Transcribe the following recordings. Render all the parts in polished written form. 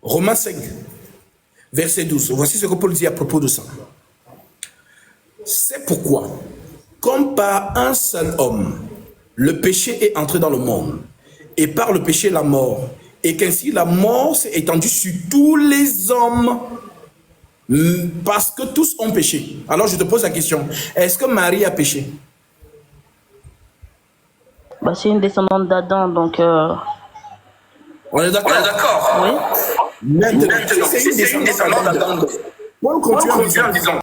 Romains 5, verset 12. Voici ce que Paul dit à propos de ça. C'est pourquoi, comme par un seul homme, le péché est entré dans le monde, et par le péché la mort, et qu'ainsi la mort s'est étendue sur tous les hommes, parce que tous ont péché. Alors je te pose la question, est-ce que Marie a péché? Bah, c'est une descendante d'Adam, donc... On est d'accord? Oui. Maintenant, si c'est une descendante d'Adam, Paul continue en disant,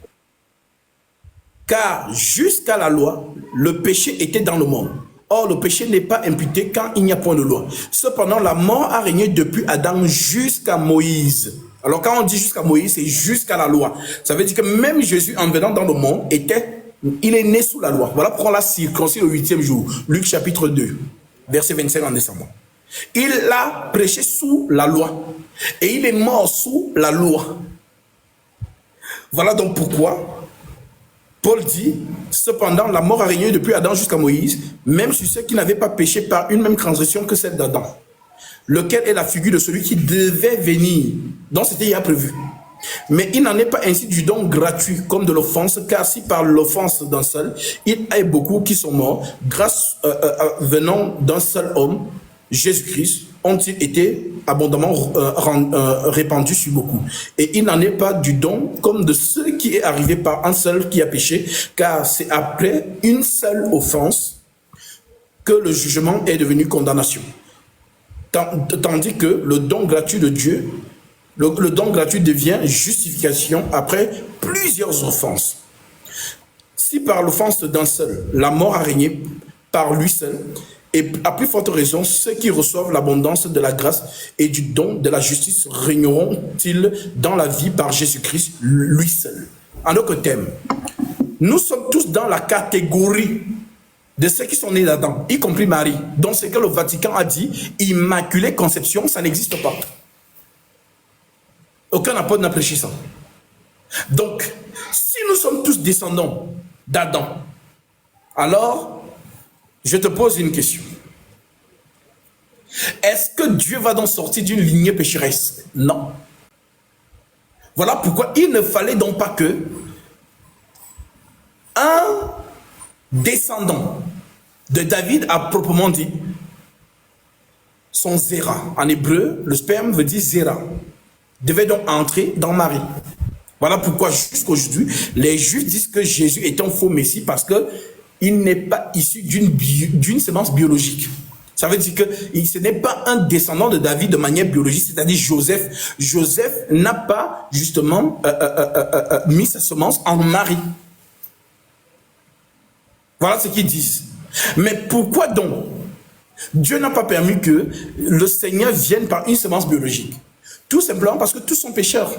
car jusqu'à la loi, le péché était dans le monde. Or, le péché n'est pas imputé quand il n'y a point de loi. Cependant, la mort a régné depuis Adam jusqu'à Moïse. Alors, quand on dit jusqu'à Moïse, c'est jusqu'à la loi. Ça veut dire que même Jésus, en venant dans le monde, il est né sous la loi. Voilà pourquoi on l'a circoncis au 8e jour. Luc chapitre 2, verset 25 en décembre. Il a prêché sous la loi. Et il est mort sous la loi. Voilà donc pourquoi Paul dit, cependant, la mort a régné depuis Adam jusqu'à Moïse, même sur ceux qui n'avaient pas péché par une même transgression que celle d'Adam, lequel est la figure de celui qui devait venir. Donc c'était déjà prévu. Mais il n'en est pas ainsi du don gratuit comme de l'offense, car si par l'offense d'un seul, il y a beaucoup qui sont morts, grâce venant d'un seul homme, Jésus-Christ, ont-ils été abondamment répandus sur beaucoup. Et il n'en est pas du don comme de ce qui est arrivé par un seul qui a péché, car c'est après une seule offense que le jugement est devenu condamnation. Tandis que le don gratuit de Dieu, le don gratuit devient justification après plusieurs offenses. Si par l'offense d'un seul, la mort a régné par lui seul, et à plus forte raison, ceux qui reçoivent l'abondance de la grâce et du don de la justice régneront-ils dans la vie par Jésus-Christ, lui seul. En d'autres termes, nous sommes tous dans la catégorie de ceux qui sont nés d'Adam, y compris Marie. Donc ce que le Vatican a dit, immaculée conception, ça n'existe pas. Aucun apôtre n'a prêché ça. Donc, si nous sommes tous descendants d'Adam, alors, je te pose une question. Est-ce que Dieu va donc sortir d'une lignée pécheresse? Non. Voilà pourquoi il ne fallait donc pas que un descendant de David, à proprement dit, son zéra. En hébreu, le sperme veut dire zéra. Devait donc entrer dans Marie. Voilà pourquoi jusqu'aujourd'hui, les Juifs disent que Jésus est un faux Messie parce que il n'est pas issu d'une semence biologique. Ça veut dire que ce n'est pas un descendant de David de manière biologique, c'est-à-dire Joseph. Joseph n'a pas justement mis sa semence en Marie. Voilà ce qu'ils disent. Mais pourquoi donc Dieu n'a pas permis que le Seigneur vienne par une semence biologique? Tout simplement parce que tous sont pécheurs.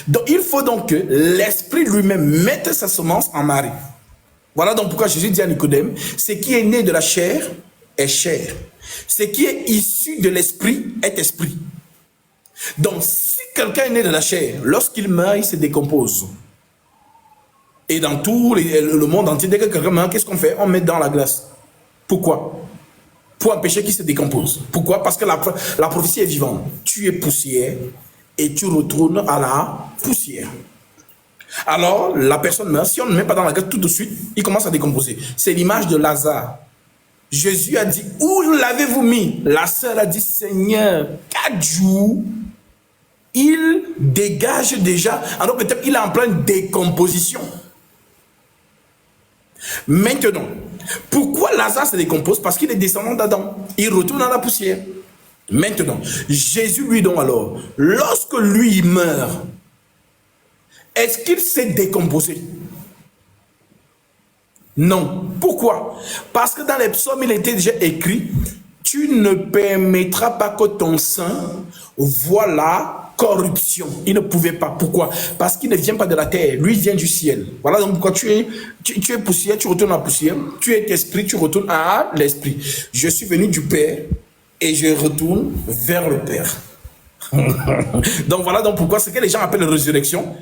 Donc il faut donc que l'Esprit lui-même mette sa semence en Marie. Voilà donc pourquoi Jésus dit à Nicodème, ce qui est né de la chair est chair. Ce qui est issu de l'esprit est esprit. Donc si quelqu'un est né de la chair, lorsqu'il meurt, il se décompose. Et dans tout le monde entier, dès que quelqu'un meurt, qu'est-ce qu'on fait? On met dans la glace. Pourquoi? Pour empêcher qu'il se décompose. Pourquoi? Parce que la prophétie est vivante. Tu es poussière et tu retournes à la poussière. Alors, la personne meurt. Si on ne met pas dans la glace tout de suite, il commence à décomposer. C'est l'image de Lazare. Jésus a dit, où l'avez-vous mis? La sœur a dit, Seigneur, 4 jours, il dégage déjà. Alors peut-être qu'il est en pleine décomposition. Maintenant, pourquoi Lazare se décompose? Parce qu'il est descendant d'Adam. Il retourne à la poussière. Maintenant, Jésus lui donc alors, lorsque lui meurt, est-ce qu'il s'est décomposé? Non. Pourquoi? Parce que dans les psaumes, il était déjà écrit, tu ne permettras pas que ton sein voie la corruption. Il ne pouvait pas. Pourquoi? Parce qu'il ne vient pas de la terre. Lui, il vient du ciel. Voilà donc pourquoi tu es poussière, tu retournes à la poussière. Tu es esprit, tu retournes à l'esprit. Je suis venu du Père et je retourne vers le Père. Donc voilà donc pourquoi ce que les gens appellent la résurrection,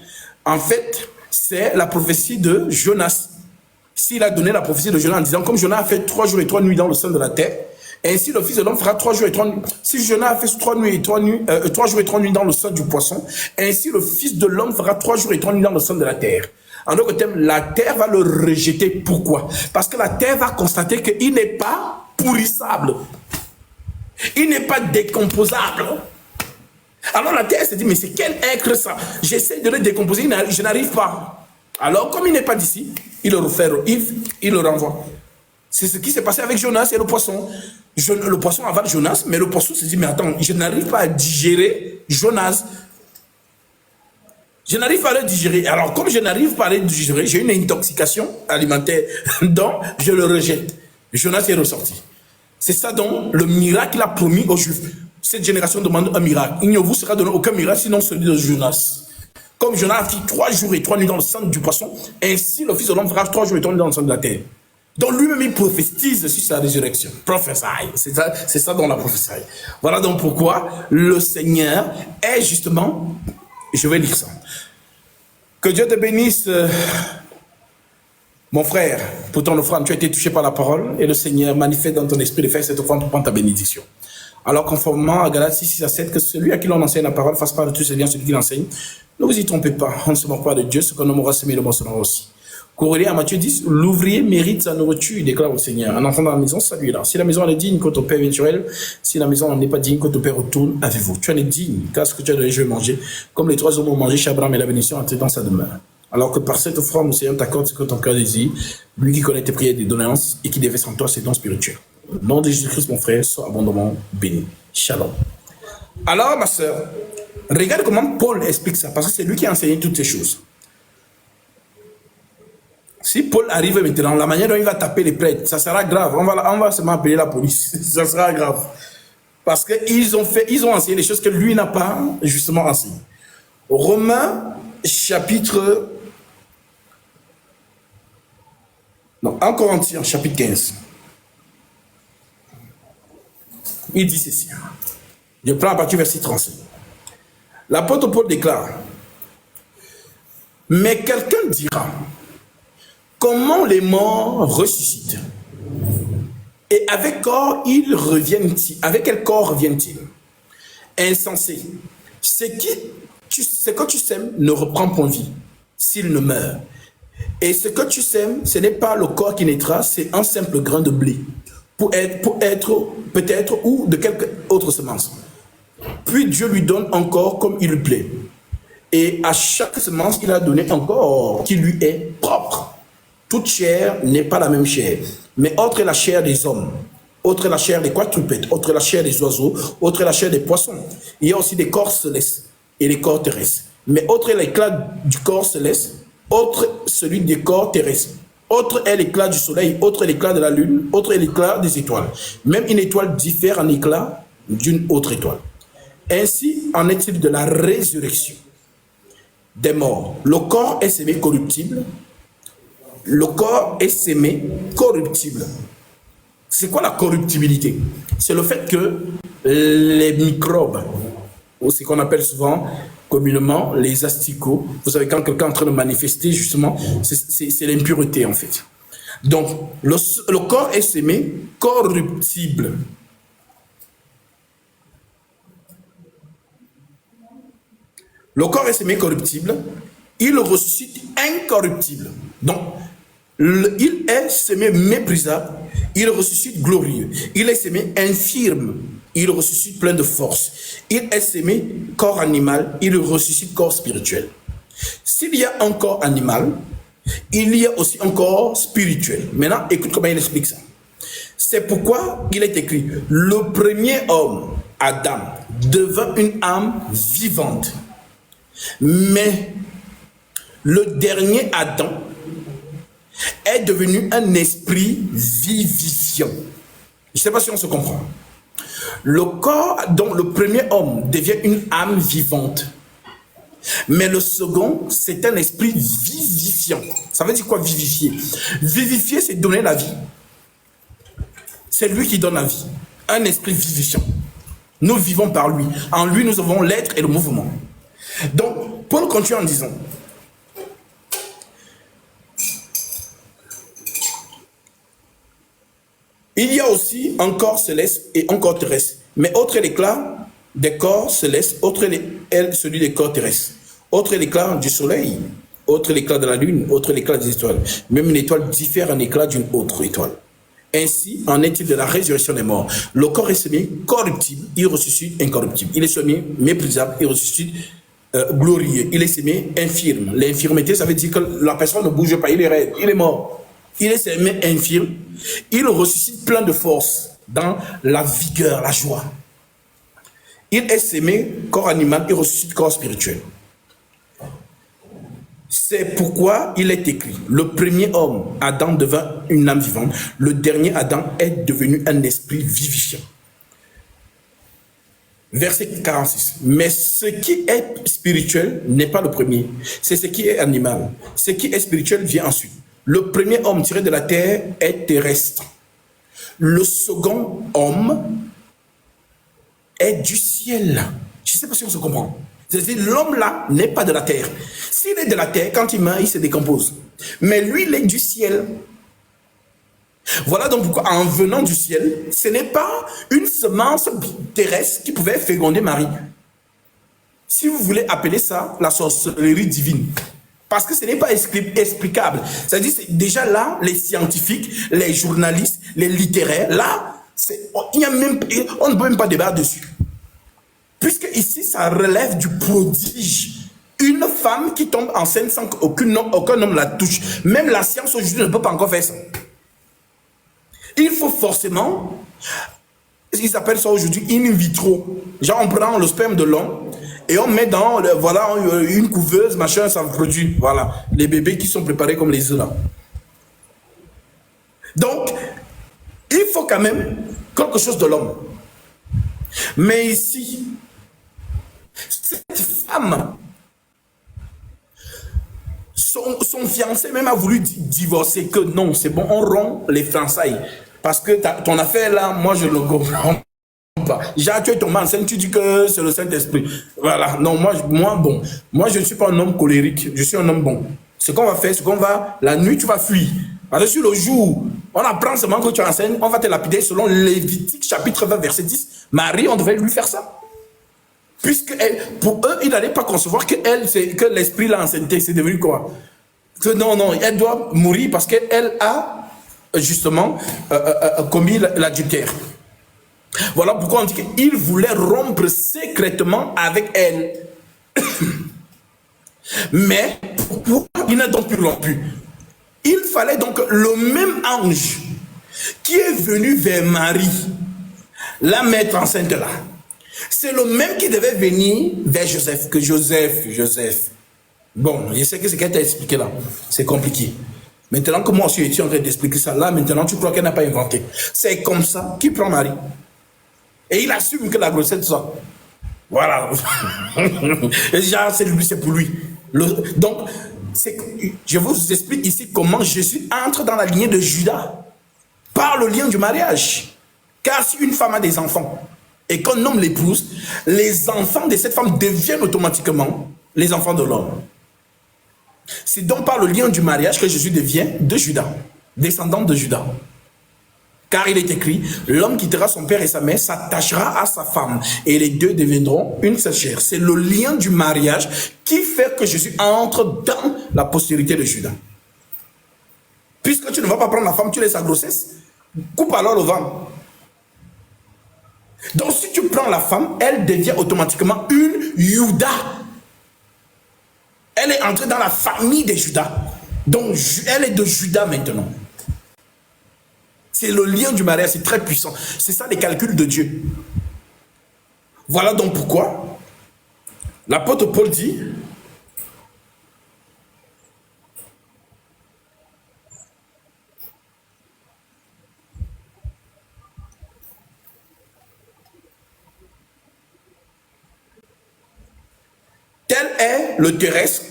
en fait, c'est la prophétie de Jonas. S'il a donné la prophétie de Jonas en disant, comme Jonas a fait 3 jours et 3 nuits dans le sein de la terre, Ainsi, le Fils de l'homme fera 3 jours et 3 nuits. Si Jonas a fait 3 jours et 3 nuits dans le sang du poisson, ainsi le Fils de l'homme fera 3 jours et 3 nuits dans le sang de la terre. En d'autres termes, la terre va le rejeter. Pourquoi? Parce que la terre va constater qu'il n'est pas pourrissable. Il n'est pas décomposable. Alors la terre se dit, mais c'est quel être ça? J'essaie de le décomposer, je n'arrive pas. Alors, comme il n'est pas d'ici, il le renvoie. C'est ce qui s'est passé avec Jonas et le poisson. Le poisson avale Jonas, mais le poisson se dit, mais attends, je n'arrive pas à digérer Jonas. Je n'arrive pas à le digérer. Alors, comme je n'arrive pas à le digérer, j'ai une intoxication alimentaire, donc je le rejette. Jonas est ressorti. C'est ça donc le miracle qu'il a promis aux Juifs. Cette génération demande un miracle. Il ne vous sera donné aucun miracle sinon celui de Jonas. Comme Jonas a fait 3 jours et 3 nuits dans le sang du poisson, ainsi le Fils de l'homme fera 3 jours et 3 nuits dans le sang de la terre. Donc lui-même il prophétise sur sa résurrection. Prophesy. C'est ça dans la prophétie. Voilà donc pourquoi le Seigneur est justement, je vais lire ça. Que Dieu te bénisse, mon frère, pour ton offrande. Tu as été touché par la parole et le Seigneur manifeste dans ton esprit de faire cette offrande pour prendre ta bénédiction. Alors, conformément à Galates 6, 6 à 7, que celui à qui l'on enseigne la parole fasse part de tous ses biens, celui qui l'enseigne. Ne vous y trompez pas, on ne se moque pas de Dieu, ce qu'on aura semé, le bon sera aussi. Corrélé à Matthieu 10, l'ouvrier mérite sa nourriture, il déclare au Seigneur. Un enfant dans la maison, salue-la. Si la maison est digne, quand ton père vient sur elle, si la maison n'est pas digne, quand ton père retourne avec vous. Tu en es digne, car ce que tu as donné, je vais manger. Comme les 3 hommes ont mangé, Abraham et la bénédiction entrée dans sa demeure. Alors que par cette offrande, le Seigneur t'accorde ce que ton cœur désire, lui qui connaît tes prières et tes doléances, et qui déverse en toi ses dons spirituels. Au nom de Jésus-Christ, mon frère, sois abondamment béni. Shalom. Alors, ma soeur, regarde comment Paul explique ça, parce que c'est lui qui a enseigné toutes ces choses. Si Paul arrive maintenant, la manière dont il va taper les prêtres, ça sera grave. On va seulement appeler la police. Ça sera grave. Parce qu'ils ont enseigné des choses que lui n'a pas justement enseignées. Romains, chapitre... Non, 1 Corinthiens, chapitre 15. Il dit ceci. Je prends à partir du verset 37. L'apôtre Paul déclare, mais quelqu'un dira, comment les morts ressuscitent? Et avec corps ils reviennent-ils? Avec quel corps reviennent-ils? Insensé. Ce que tu sèmes ne reprend point vie s'il ne meurt. Et ce que tu sèmes, ce n'est pas le corps qui naîtra, c'est un simple grain de blé. Pour être peut-être ou de quelque autre semence. Puis Dieu lui donne encore comme il lui plaît. Et à chaque semence, il a donné encore qui lui est propre. Toute chair n'est pas la même chair. Mais autre est la chair des hommes, autre est la chair des quadrupèdes, autre est la chair des oiseaux, autre est la chair des poissons. Il y a aussi des corps célestes et des corps terrestres. Mais autre est l'éclat du corps céleste, autre celui des corps terrestres. Autre est l'éclat du soleil, autre est l'éclat de la lune, autre est l'éclat des étoiles. Même une étoile diffère en éclat d'une autre étoile. Ainsi en est-il de la résurrection des morts. Le corps est sémé corruptible. Le corps est sémé corruptible. C'est quoi la corruptibilité? C'est le fait que les microbes, ou ce qu'on appelle souvent communément les asticots, vous savez, quand quelqu'un est en train de manifester, justement, c'est l'impureté en fait. Donc, le corps est sémé corruptible. Le corps est sémé corruptible, il ressuscite incorruptible. Donc, il est sémé méprisable, il ressuscite glorieux. Il est sémé infirme, il ressuscite plein de force. Il est sémé corps animal, il ressuscite corps spirituel. S'il y a un corps animal, il y a aussi un corps spirituel. Maintenant, écoute comment il explique ça. C'est pourquoi il est écrit, le premier homme, Adam, devint une âme vivante. Mais le dernier Adam est devenu un esprit vivifiant. Je ne sais pas si on se comprend. Le corps, donc le premier homme devient une âme vivante. Mais le second, c'est un esprit vivifiant. Ça veut dire quoi vivifier? Vivifier, c'est donner la vie. C'est lui qui donne la vie. Un esprit vivifiant. Nous vivons par lui. En lui, nous avons l'être et le mouvement. Donc, Paul continue en disant, Il y a aussi un corps céleste et un corps terrestre. Mais autre est l'éclat des corps célestes, autre est celui des corps terrestres. Autre est l'éclat du soleil, autre est l'éclat de la lune, autre est l'éclat des étoiles. Même une étoile diffère en éclat d'une autre étoile. Ainsi en est-il de la résurrection des morts. Le corps est semé corruptible, il ressuscite incorruptible. Il est semé méprisable, il ressuscite glorieux. Il est semé infirme. L'infirmité, ça veut dire que la personne ne bouge pas, il est raide, il est mort. Il est semé infirme, il ressuscite plein de force, dans la vigueur, la joie. Il est semé corps animal, il ressuscite corps spirituel. C'est pourquoi il est écrit, le premier homme, Adam, devint une âme vivante, le dernier Adam est devenu un esprit vivifiant. Verset 46. Mais ce qui est spirituel n'est pas le premier, c'est ce qui est animal. Ce qui est spirituel vient ensuite. Le premier homme tiré de la terre est terrestre. Le second homme est du ciel. Je ne sais pas si on se comprend. C'est-à-dire l'homme là n'est pas de la terre. S'il est de la terre, quand il meurt, il se décompose. Mais lui, il est du ciel. Voilà donc pourquoi en venant du ciel, ce n'est pas une semence terrestre qui pouvait féconder Marie. Si vous voulez appeler ça la sorcellerie divine. Parce que ce n'est pas explicable. C'est-à-dire, déjà là, les scientifiques, les journalistes, les littéraires, là, on ne peut même pas débattre dessus. Puisque ici, ça relève du prodige. Une femme qui tombe enceinte sans qu'aucun homme la touche. Même la science aujourd'hui ne peut pas encore faire ça. Il faut forcément, ils appellent ça aujourd'hui in vitro. Genre, on prend le sperme de l'homme et on met dans voilà, une couveuse, machin, ça produit. Voilà, les bébés qui sont préparés comme les œufs là. Donc, il faut quand même quelque chose de l'homme. Mais ici, cette femme, son fiancé même a voulu divorcer, que non, c'est bon, on rompt les fiançailles. Parce que ton affaire là, moi je ne le comprends pas. Déjà, tu es tombé enceinte, tu dis que c'est le Saint-Esprit. Voilà, non, moi je ne suis pas un homme colérique, je suis un homme bon. Ce qu'on va faire, la nuit tu vas fuir. Parce que sur le jour, on apprend seulement que tu es enceinte, on va te lapider selon Lévitique chapitre 20 verset 10. Marie, on devait lui faire ça. Puisque pour eux, ils n'allaient pas concevoir que l'esprit l'a enceinte. C'est devenu quoi? Que non, elle doit mourir parce qu'elle a justement commis l'adultère. Voilà pourquoi on dit qu'il voulait rompre secrètement avec elle. Mais pourquoi il n'a donc plus rompu? Il fallait donc le même ange qui est venu vers Marie, la mettre enceinte là. C'est le même qui devait venir vers Joseph, que Joseph. Bon, je sais que ce qu'elle t'a expliqué là, c'est compliqué. Maintenant que moi aussi, je suis en train d'expliquer ça là, maintenant tu crois qu'elle n'a pas inventé. C'est comme ça qu'il prend Marie. Et il assume que la grossesse ça. Voilà. Et déjà, c'est pour lui. Donc, je vous explique ici comment Jésus entre dans la lignée de Judas par le lien du mariage. Car si une femme a des enfants et qu'un homme l'épouse, les enfants de cette femme deviennent automatiquement les enfants de l'homme. C'est donc par le lien du mariage que Jésus devient de Judas, descendant de Judas. Car il est écrit, l'homme quittera son père et sa mère, s'attachera à sa femme, et les deux deviendront une seule chair. C'est le lien du mariage qui fait que Jésus entre dans la postérité de Judas. Puisque tu ne vas pas prendre la femme, tu laisses sa grossesse, coupe alors le ventre. Donc si tu prends la femme, elle devient automatiquement une Juda. Elle est entrée dans la famille des Judas. Donc elle est de Judas maintenant. C'est le lien du mariage, c'est très puissant. C'est ça les calculs de Dieu. Voilà donc pourquoi l'apôtre Paul dit, tel est le terrestre,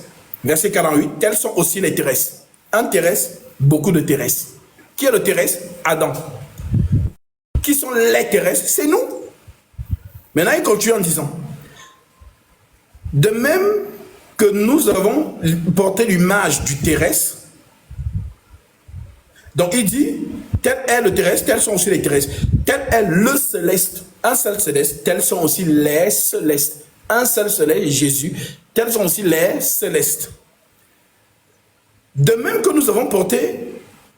verset 48, tels sont aussi les terrestres. Un terrestre, beaucoup de terrestres. Qui est le terrestre? Adam. Qui sont les terrestres? C'est nous. Maintenant, il continue en disant, de même que nous avons porté l'image du terrestre, donc il dit, Tel est le terrestre, tels sont aussi les terrestres. Tel est le céleste, un seul céleste, tels sont aussi les célestes. Un seul céleste, Jésus, tels sont aussi les célestes. De même que nous avons porté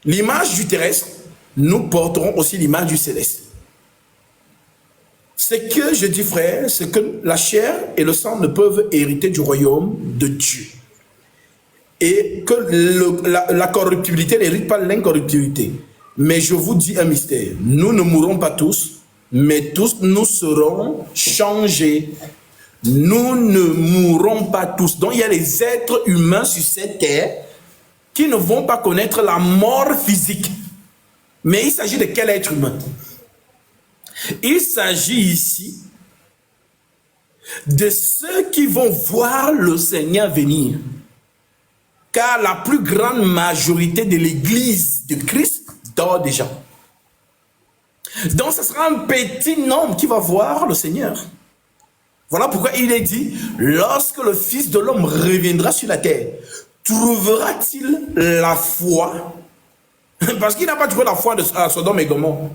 l'image du terrestre, nous porterons aussi l'image du céleste. Ce que je dis, frère, c'est que la chair et le sang ne peuvent hériter du royaume de Dieu. Et que la corruptibilité n'hérite pas l'incorruptibilité. Mais je vous dis un mystère. Nous ne mourrons pas tous, mais tous nous serons changés. Nous ne mourrons pas tous. Donc il y a les êtres humains sur cette terre qui ne vont pas connaître la mort physique. Mais il s'agit de quel être humain? Il s'agit ici de ceux qui vont voir le Seigneur venir. Car la plus grande majorité de l'Église de Christ dort déjà. Donc ce sera un petit nombre qui va voir le Seigneur. Voilà pourquoi il est dit, lorsque le Fils de l'homme reviendra sur la terre, trouvera-t-il la foi? Parce qu'il n'a pas trouvé la foi à Sodome et Gomorrhe.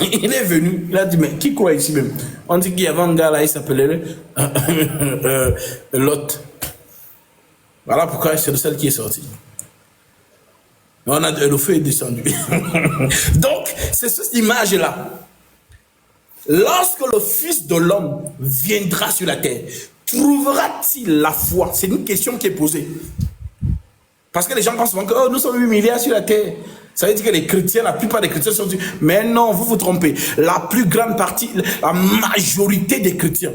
Il est venu, il a dit, mais qui croit ici même? On dit qu'il y avait un gars là, il s'appelait Lot. Voilà pourquoi c'est le seul qui est sorti. Le feu est descendu. Donc, c'est cette image-là. Lorsque le Fils de l'homme viendra sur la terre, trouvera-t-il la foi? C'est une question qui est posée. Parce que les gens pensent souvent que oh, nous sommes 8 milliards sur la terre. Ça veut dire que les chrétiens, la plupart des chrétiens sont... Mais non, vous vous trompez. La plus grande partie, la majorité des chrétiens,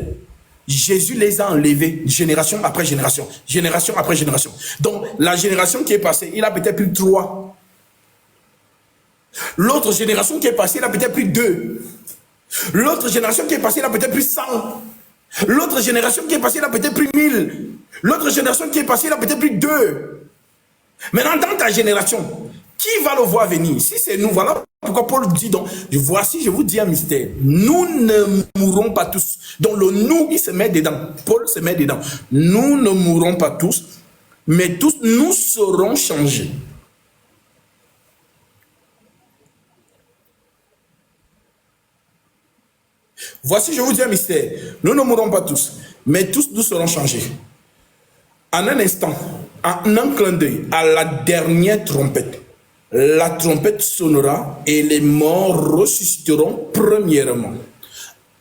Jésus les a enlevés génération après génération. Génération après génération. Donc, la génération qui est passée, il a peut-être plus 3. L'autre génération qui est passée, il a peut-être plus 2. L'autre génération qui est passée, il a peut-être plus 100. L'autre génération qui est passée, il a peut-être plus 1000. L'autre génération qui est passée, il a peut-être plus 2. Maintenant, dans ta génération, qui va le voir venir? Si c'est nous, voilà pourquoi Paul dit donc, voici, je vous dis un mystère. Nous ne mourrons pas tous. Donc le nous, il se met dedans. Paul se met dedans. Nous ne mourrons pas tous, mais tous nous serons changés. Voici, je vous dis un mystère. Nous ne mourrons pas tous, mais tous nous serons changés. En un instant, en un clin d'œil, à la dernière trompette, la trompette sonnera et les morts ressusciteront premièrement.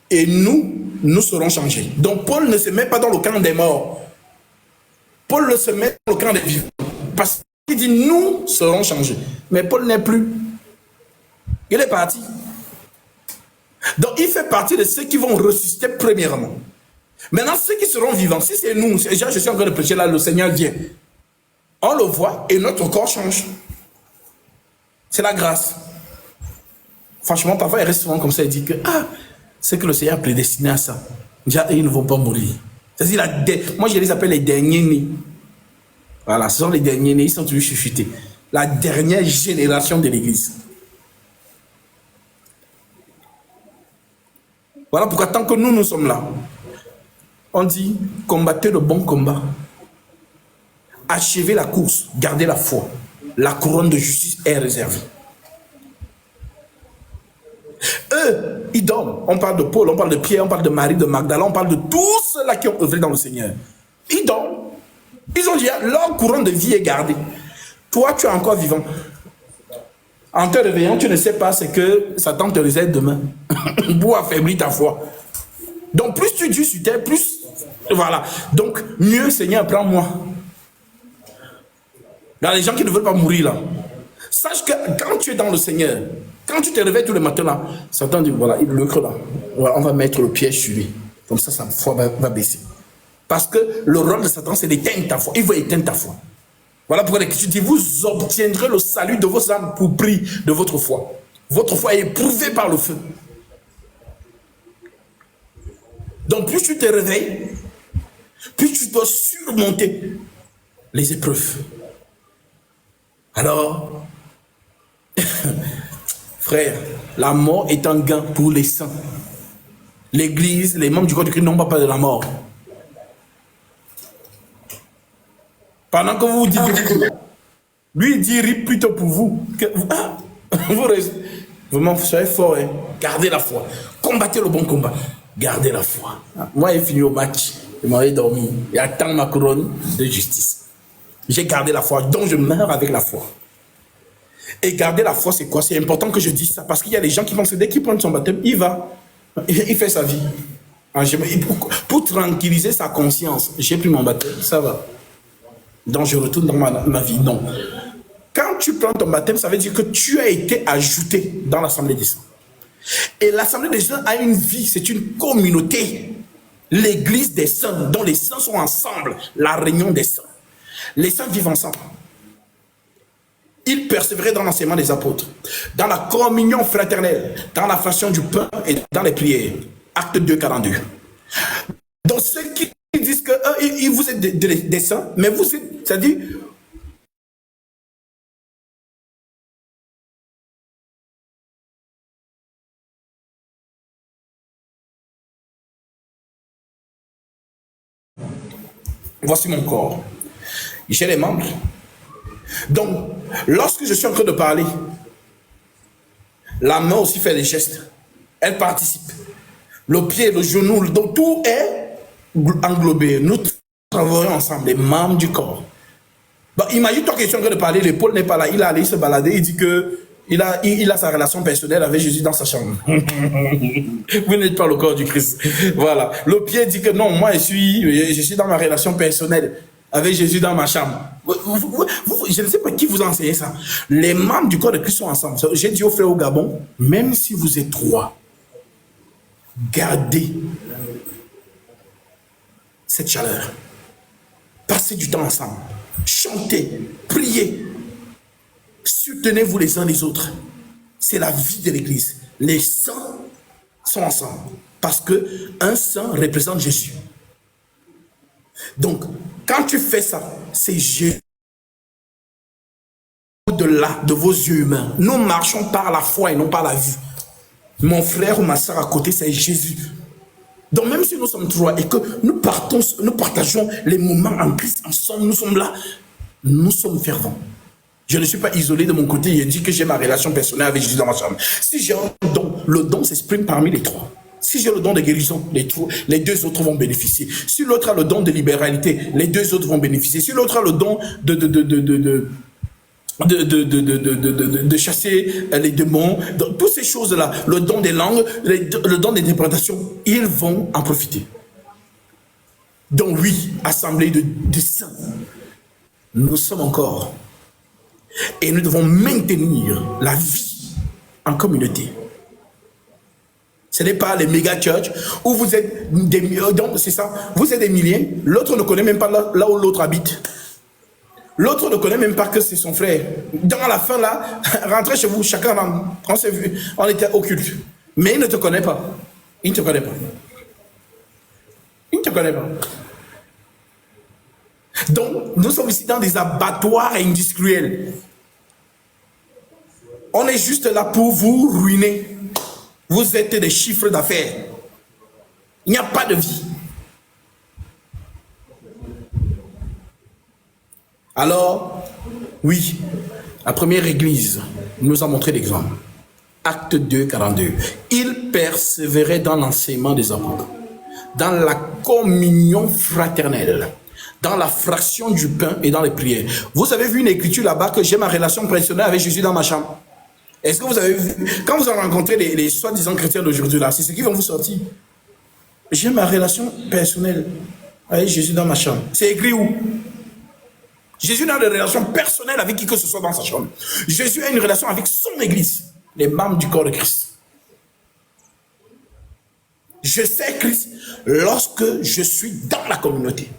Et nous serons changés. Donc Paul ne se met pas dans le camp des morts. Paul ne se met dans le camp des vivants. Parce qu'il dit nous serons changés. Mais Paul n'est plus. Il est parti. Donc il fait partie de ceux qui vont ressusciter premièrement. Maintenant, ceux qui seront vivants, si c'est nous, déjà je suis en train de prêcher là, le Seigneur vient. On le voit et notre corps change. C'est la grâce. Franchement, parfois il reste souvent comme ça, il dit que c'est que le Seigneur a prédestiné à ça. Déjà, ils ne vont pas mourir. C'est-à-dire, moi je les appelle les derniers nés. Voilà, ce sont les derniers nés, ils sont toujours chuchotés. La dernière génération de l'Église. Voilà pourquoi tant que nous sommes là, on dit combattez le bon combat. Achevez la course, gardez la foi. La couronne de justice est réservée. Eux, ils dorment. On parle de Paul, on parle de Pierre, on parle de Marie, de Magdala, on parle de tous ceux-là qui ont œuvré dans le Seigneur. Ils dorment. Ils ont dit, leur couronne de vie est gardée. Toi, tu es encore vivant. En te réveillant, tu ne sais pas ce que Satan te réserve demain pour affaiblir ta foi. Donc, plus tu dis sur terre, plus... Voilà. Donc, mieux, Seigneur, prends-moi. Dans les gens qui ne veulent pas mourir là, sache que quand tu es dans le Seigneur, quand tu te réveilles tous les matins là, Satan dit voilà, le creux là, voilà, on va mettre le piège sur lui. Comme ça, sa foi va baisser. Parce que le rôle de Satan, c'est d'éteindre ta foi. Il veut éteindre ta foi. Voilà pourquoi l'Écriture dit vous obtiendrez le salut de vos âmes pour prix de votre foi. Votre foi est éprouvée par le feu. Donc, plus tu te réveilles, plus tu dois surmonter les épreuves. Alors, frère, la mort est un gain pour les saints. L'Église, les membres du corps de Christ n'ont pas peur de la mort. Pendant que vous vous dites, lui il dit plutôt pour vous. Vous restez, vraiment, vous soyez fort, hein. Gardez la foi. Combattez le bon combat. Gardez la foi. Moi, j'ai fini au match. Je m'avais dormi. J'attends ma couronne de justice. J'ai gardé la foi, donc je meurs avec la foi. Et garder la foi, c'est quoi? C'est important que je dise ça, parce qu'il y a des gens qui pensent que dès qu'ils prennent son baptême, il va, il fait sa vie. Pour tranquilliser sa conscience, j'ai pris mon baptême, ça va. Donc je retourne dans ma vie. Non. Quand tu prends ton baptême, ça veut dire que tu as été ajouté dans l'Assemblée des saints. Et l'Assemblée des saints a une vie, c'est une communauté. L'église des saints, dont les saints sont ensemble, la réunion des saints. Les saints vivent ensemble. Ils persévéraient dans l'enseignement des apôtres, dans la communion fraternelle, dans la fraction du pain et dans les prières. Acte 2, 42. Donc ceux qui disent que vous êtes des saints, mais vous êtes, c'est-à-dire, voici mon corps. J'ai les membres. Donc, lorsque je suis en train de parler, la main aussi fait des gestes. Elle participe. Le pied, le genou, donc tout est englobé. Nous travaillons ensemble, les membres du corps. Bon, imagine-toi que je suis en train de parler, l'épaule n'est pas là, il est allé se balader, il dit que il a sa relation personnelle avec Jésus dans sa chambre. Vous n'êtes pas le corps du Christ. Voilà. Le pied dit que non, moi je suis dans ma relation personnelle avec Jésus dans ma chambre. Je ne sais pas qui vous a enseigné ça. Les membres du corps de Christ sont ensemble. J'ai dit aux frères au Gabon, même si vous êtes trois, gardez cette chaleur. Passez du temps ensemble. Chantez, priez. Soutenez-vous les uns les autres. C'est la vie de l'Église. Les saints sont ensemble. Parce qu'un saint représente Jésus. Donc, quand tu fais ça, c'est Jésus. Au-delà de vos yeux humains. Nous marchons par la foi et non par la vue. Mon frère ou ma soeur à côté, c'est Jésus. Donc même si nous sommes trois et que nous partageons les moments en Christ ensemble, nous sommes là, nous sommes fervents. Je ne suis pas isolé de mon côté, je dis que j'ai ma relation personnelle avec Jésus dans ma chambre. Si j'ai un don, le don s'exprime parmi les trois. Si j'ai le don de guérison, les deux autres vont bénéficier. Si l'autre a le don de libéralité, les deux autres vont bénéficier. Si l'autre a le don de chasser les démons, toutes ces choses-là, le don des langues, le don des interprétations, ils vont en profiter. Donc oui, assemblée de saints, nous sommes encore. Et nous devons maintenir la vie en communauté. Ce n'est pas les méga church où vous êtes des milliers, donc c'est ça, vous êtes des milliers, l'autre ne connaît même pas là où l'autre habite. L'autre ne connaît même pas que c'est son frère. Dans la fin là, rentrez chez vous, chacun, on s'est vu, on était occulte. Mais il ne te connaît pas. Il ne te connaît pas. Il ne te connaît pas. Donc, nous sommes ici dans des abattoirs industriels. On est juste là pour vous ruiner. Vous êtes des chiffres d'affaires. Il n'y a pas de vie. Alors, oui, la première église nous a montré l'exemple. Acte 2, 42. Il persévérait dans l'enseignement des apôtres, dans la communion fraternelle, dans la fraction du pain et dans les prières. Vous avez vu une écriture là-bas que j'ai ma relation personnelle avec Jésus dans ma chambre. Est-ce que vous avez vu, quand vous avez rencontré les soi-disant chrétiens d'aujourd'hui là, c'est ce qui vont vous sortir. J'ai ma relation personnelle avec Jésus dans ma chambre. C'est écrit où? Jésus n'a une relation personnelle avec qui que ce soit dans sa chambre. Jésus a une relation avec son église, les membres du corps de Christ. Je sais Christ lorsque je suis dans la communauté.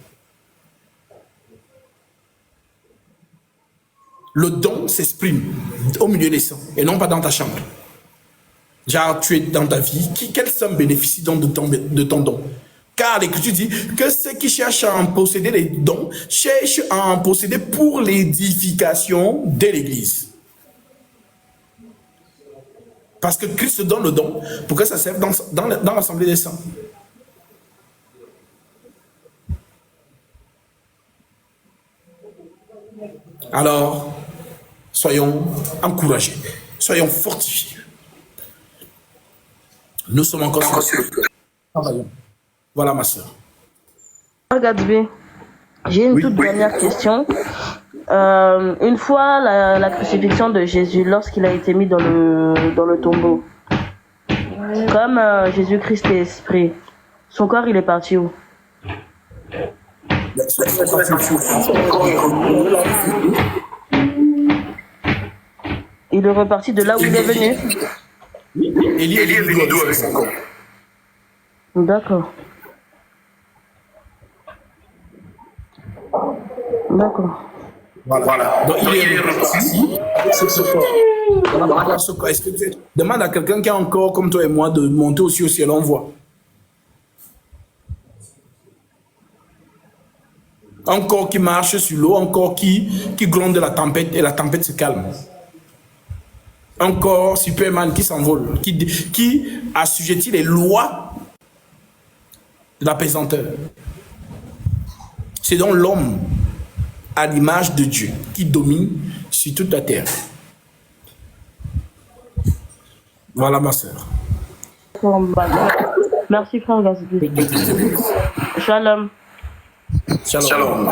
Le don s'exprime au milieu des saints et non pas dans ta chambre. Genre, tu es dans ta vie. Quel saint bénéficie donc de ton don? Car l'Écriture dit que ceux qui cherchent à en posséder les dons cherchent à en posséder pour l'édification de l'Église. Parce que Christ donne le don pour que ça serve dans l'assemblée des saints. Alors, soyons encouragés. Soyons fortifiés. Nous sommes encore sur le travaillons. Voilà ma soeur. Gatsby, j'ai une Oui. toute dernière question. Une fois la crucifixion de Jésus, lorsqu'il a été mis dans le tombeau, comme Jésus-Christ est esprit, son corps il est parti où? Il est reparti de là où il est venu. Élie est venu d'où avec son corps? D'accord. D'accord. Voilà. Donc il est reparti avec ce corps. Voilà, ce corps. Est-ce que tu demandes à quelqu'un qui a un corps comme toi et moi de monter aussi au ciel, on voit. Un corps qui marche sur l'eau, un corps qui gronde de la tempête et la tempête se calme. Un corps Superman qui s'envole, qui assujettit les lois de la pesanteur. C'est donc l'homme à l'image de Dieu qui domine sur toute la terre. Voilà ma soeur. Merci frère Gatsby. Shalom. Shalom.